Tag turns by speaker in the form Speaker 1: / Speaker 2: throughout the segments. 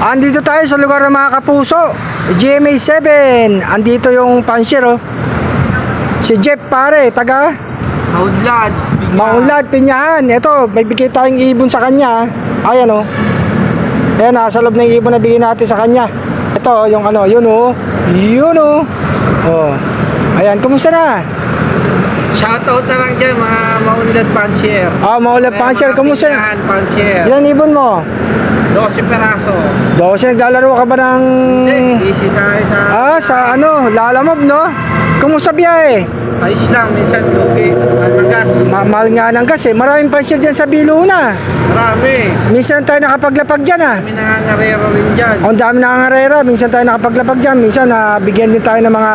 Speaker 1: Andito tayo sa lugar ng mga kapuso, GMA 7. Andito yung puncher, oh. Si Jeff, pare, taga Maunlad, Pinyahan. Ito, may bigay tayong ibon sa kanya. Ayan, oh. Ayan, nasa loob ng ibon na bigyan natin sa kanya. Ito, yung ano, yun, oh. Yun, oh. Oh. Ayan, kumusta na?
Speaker 2: Shoutout na lang dyan mga Maunlad Puncher.
Speaker 1: Maunlad Puncher, kumusta na?
Speaker 2: Puncher.
Speaker 1: Ilan ibon mo?
Speaker 2: 12 peraso.
Speaker 1: 12, naglalaro ka ba ng...
Speaker 2: Hindi, easy sa...
Speaker 1: sa ano, Lalamove, no? Kumusta biyahe?
Speaker 2: Ayos lang, minsan lupi. Ang gas.
Speaker 1: Mahal nga ng gas, eh. Maraming puncher dyan sa Biluna.
Speaker 2: Marami.
Speaker 1: Minsan tayo nakapaglapag dyan, ah.
Speaker 2: Kami nangangarero rin dyan.
Speaker 1: Ang dami nangangarera. Minsan tayo nakapaglapag dyan. Minsan bigyan din tayo ng mga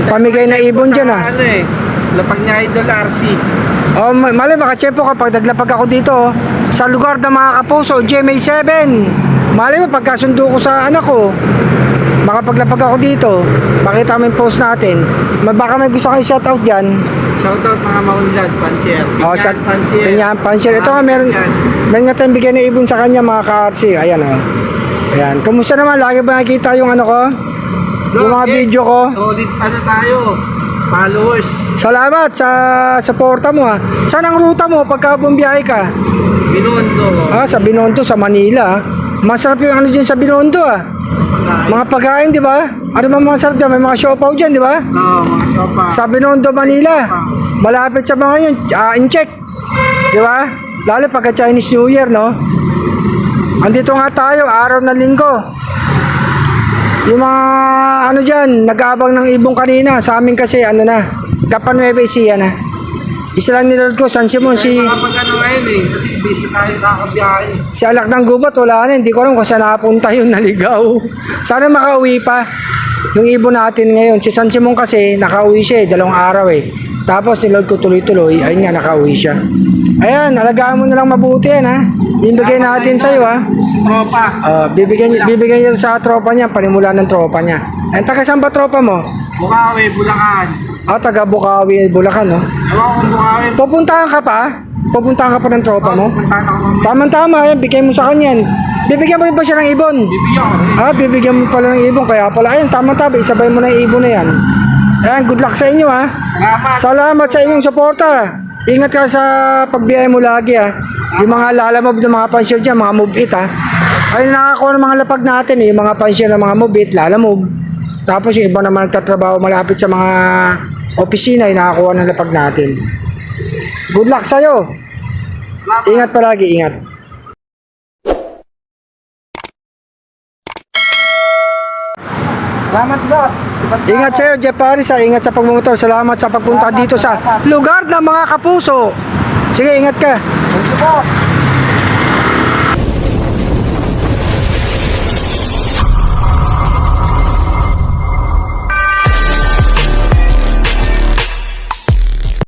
Speaker 1: pamigay na ibon dyan, ah.
Speaker 2: Ano eh, lapag niya Idol RC.
Speaker 1: Mali, makachempo kapag naglapag ako dito, oh, sa lugar ng mga kapuso, GMA 7. Mali mo, pagkasundo ko sa anak ko, makapaglapag ako dito, makita mo yung post natin. Baka may gusto kayo shoutout dyan.
Speaker 2: Shoutout mga Maunlad Puncher.
Speaker 1: Pinyahan Puncher. Ito nga, meron nga tayong bigyan ng ibon sa kanya, mga ka-RC. Ayan, oh. Ayan. Kamusta naman? Lagi ba nakikita yung ano ko? Yung mga video ko?
Speaker 2: Solid ano tayo? Followers.
Speaker 1: Salamat sa suporta mo, ha. Saan ang ruta mo pagka bumiyahe ka?
Speaker 2: Binondo.
Speaker 1: Sa Binondo, sa Manila. Masarap yung ano dyan sa Binondo, ah. Mga pagkain, di ba? Ano ba mga sarap dyan? May mga siopaw dyan, di ba?
Speaker 2: Mga siopaw.
Speaker 1: Sa Binondo, Manila. Malapit sa mga yun. In-check. Di ba? Lalo pagka Chinese New Year, no? Andito nga tayo, araw na linggo. Yung mga ano dyan, nag-aabang ng ibong kanina. Sa amin kasi, ano na, Gapan Nueva Ecija na. Isa lang niload ko, San Simon, si...
Speaker 2: Makapag-ano ngayon eh, kasi busy tayo kakabiyahe.
Speaker 1: Si Alak ng Gubat, wala na. Hindi ko alam kung saan nakapunta yun, naligaw. Sana makauwi pa yung ibon natin ngayon. Si San Simon kasi, nakauwi siya 2 araw eh. Tapos niload ko tuloy-tuloy, ayun nga, nakauwi siya. Ayan, alagaan mo na lang mabuti yan, ha. Ibigay natin sa'yo, ha.
Speaker 2: Tropa.
Speaker 1: Bibigyan niya sa tropa niya, panimula ng tropa niya. Ayan, taga saan ba tropa mo?
Speaker 2: Bukawi, Bulacan.
Speaker 1: Taga Bukawi, Bulacan, no?
Speaker 2: Ewan kung Bukawi.
Speaker 1: Pupuntahan ka pa? Pupuntahan ka pa ng tropa mo?
Speaker 2: Pupuntahan ako mamaya.
Speaker 1: Tama-tama, yan, bigay mo sa kanya. Bibigyan mo rin ba siya ng ibon?
Speaker 2: Bibigyan ko.
Speaker 1: Bibigyan mo pala ng ibon, kaya pala, ayun, tama-tama, isabay mo na yung ibon na yan. Ayan, good luck sa inyo, ha. Salamat sa inyong suporta. Ingat ka sa pagbiyahe mo lagi, ha. Yung mga Lalamove ng mga pansyon dyan, mga move it, ha. Ayun, nakakuha ng mga lapag natin, eh, yung mga pansyon ng mga move it, Lalamove. Tapos yung iba naman nagtatrabaho malapit sa mga opisina, ay nakakuha ng lapag natin. Good luck sa'yo. Ingat palagi, ingat.
Speaker 2: Salamat, boss.
Speaker 1: Ingat sa'yo, Jeff Paris, ha. Ingat sa pagmumotor. Salamat sa pagpunta dito sa lugar ng mga kapuso. Sige, ingat ka.
Speaker 2: Thank you, boss.